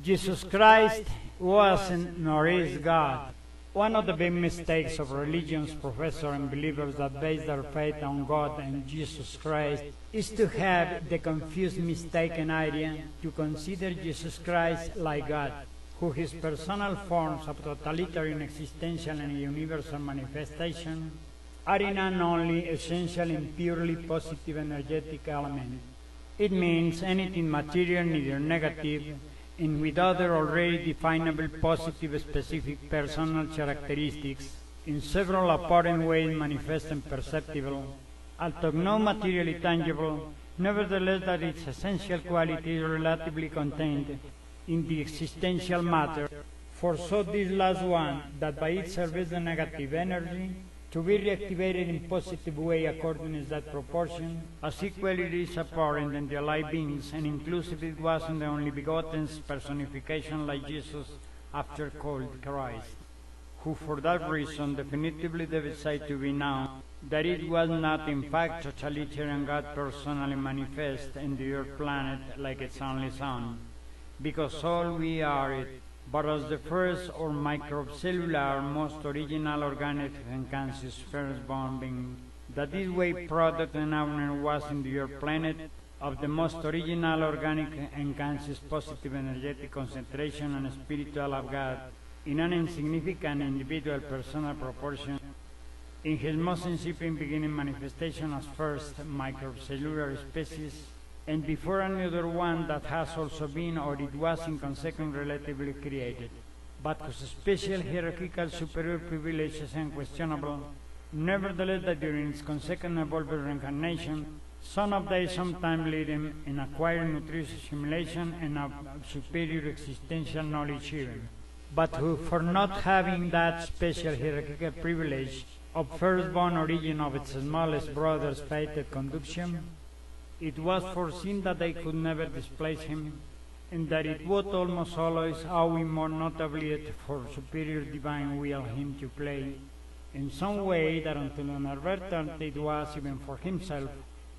Jesus Christ wasn't nor is God. One of the big mistakes of religions, professors, and believers that base their faith on God and Jesus Christ is to have the confused, mistaken idea to consider Jesus Christ like God, who his personal forms of totalitarian existential and universal manifestation are in an only essential and purely positive energetic element. It means anything material, neither negative, and with other already definable positive specific personal characteristics, in several apparent ways manifest and perceptible, although not materially tangible, nevertheless that its essential quality is relatively contained in the existential matter, for so this last one, that by it serves the negative energy, to be reactivated in positive way according to that proportion, as equally it is apparent in the alive beings, and inclusive it was in the only begotten's personification like Jesus after called Christ, who for that reason definitively decided to be known, that it was not in fact totalitarian God personally manifest in the earth planet like its only son, because all we are it, but as the first or microcellular, most original organic and conscious firstborn being, that this way product and owner was in the earth planet of the most original organic and conscious positive energetic concentration and spiritual of God in an insignificant individual personal proportion, in his most incipient beginning manifestation as first microcellular species, and before another one that has also been or it was in consequence relatively created, but whose special hierarchical superior privileges are unquestionable, nevertheless that during its consequent evolved reincarnation, some of they sometimes lead him in acquiring nutritious assimilation and of superior existential knowledge even, but who for not having that special hierarchical privilege of firstborn origin of its smallest brother's fated conduction, it was foreseen that they could never displace him, and that it would almost always owing more notably for superior divine will him to play, in some way that until inadvertent it was even for himself,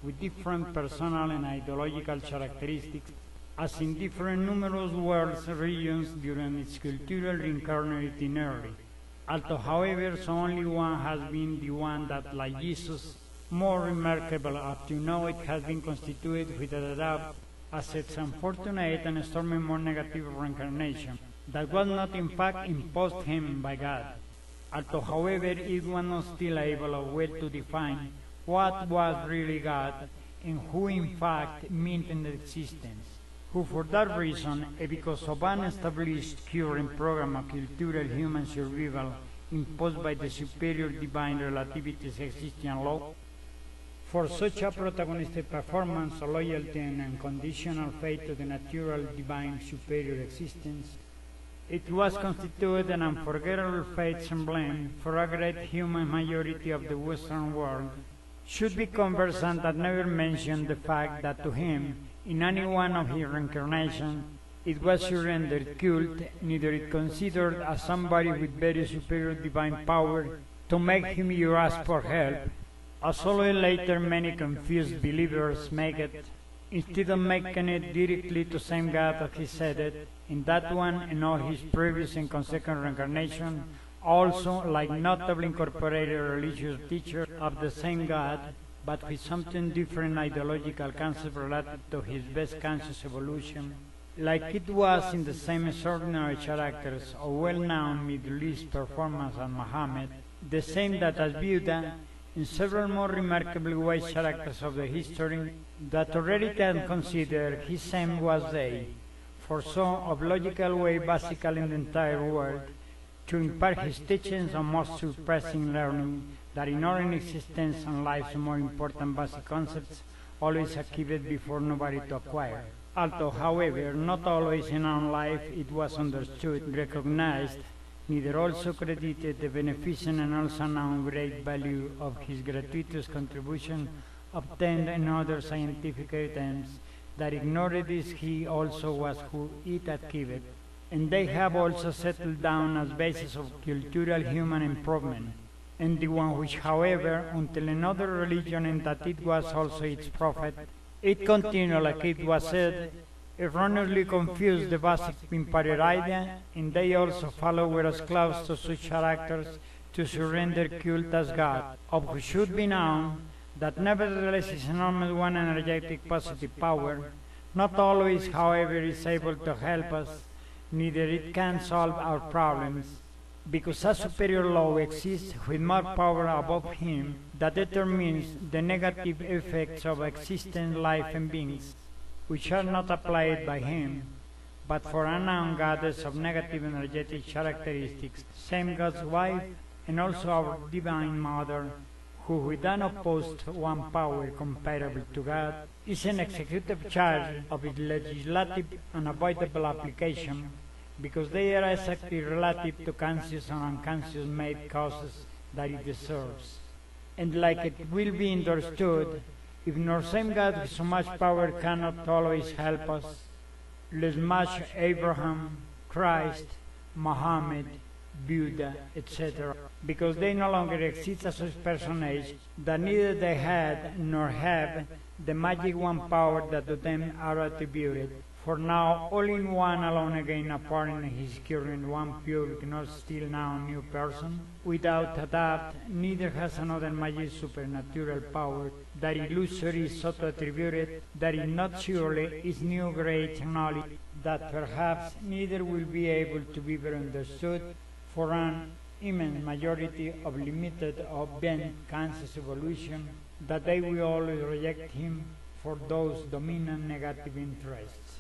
with different personal and ideological characteristics, as in different numerous worlds regions during its cultural reincarnationary. Although, however, so only one has been the one that, like Jesus, more remarkable up to now it has been constituted with a doubt as its unfortunate and stormy more negative reincarnation, that was not in fact imposed him by God. Although, however, it was not still able or well to define what was really God and who in fact maintained existence, who for that reason, and because of an established current program of cultural human survival imposed by the superior divine relativity's existing law, for such a protagonistic performance of loyalty and unconditional faith to the natural divine superior existence, it was constituted an unforgettable fate emblem for a great human majority of the Western world, should be conversant that never mentioned the fact that to him, in any one of his reincarnations, it was surrendered cult, neither it considered as somebody with very superior divine power to make him you ask for help, as always later many confused believers make it, instead of making it directly to same God as he said it, in that one and all his previous and consequent reincarnation, also like notably incorporated religious teachers of the same God, but with something different ideological concept related to his best conscious evolution, like it was in the same extraordinary characters of well-known Middle East performance as Mohammed, the same that as Buda, in several more remarkable ways characters of the history that already can consider his same was they, for so of logical way basical in the entire world, to impart his teachings on most surprising learning that in our existence and life's more important basic concepts always are kept before nobody to acquire. Although, however, not always in our life it was understood, recognized, neither also credited the beneficent and also known great value of his gratuitous contribution obtained in other scientific attempts, that ignored this he also was who it had given, and they have also settled down as basis of cultural human improvement, and the one which, however, until another religion and that it was also its prophet, it continued like it was said, erroneously confuse the basic empire idea, and they also follow were as close to such characters to surrender cult as God, of who should be known that nevertheless is enormous one energetic positive power, not always, however, is able to help us, neither it can solve our problems, because a superior law exists with more power above him that determines the negative effects of existing life and beings, which are not applied by him, but for unknown goddess of negative energetic characteristics, same God's wife, and also our Divine Mother, who with unopposed one power comparable to God, is an executive charge of its legislative unavoidable application, because they are exactly relative to conscious and unconscious made causes that it deserves. And like it will be understood, if nor same God with so much power cannot always help us, less much Abraham, Christ, Mohammed, Buda, etc., because they no longer exist as such personage, that neither they had nor have the magic one power that to them are attributed. For now, all in one alone again apparent in his current one pure, not still now new person, without a doubt, neither has another magic supernatural power, that illusory is so to attributed, that it not surely is new great knowledge, that perhaps neither will be able to be better understood for an immense majority of limited or bent conscious evolution, that they will always reject him for those dominant negative interests.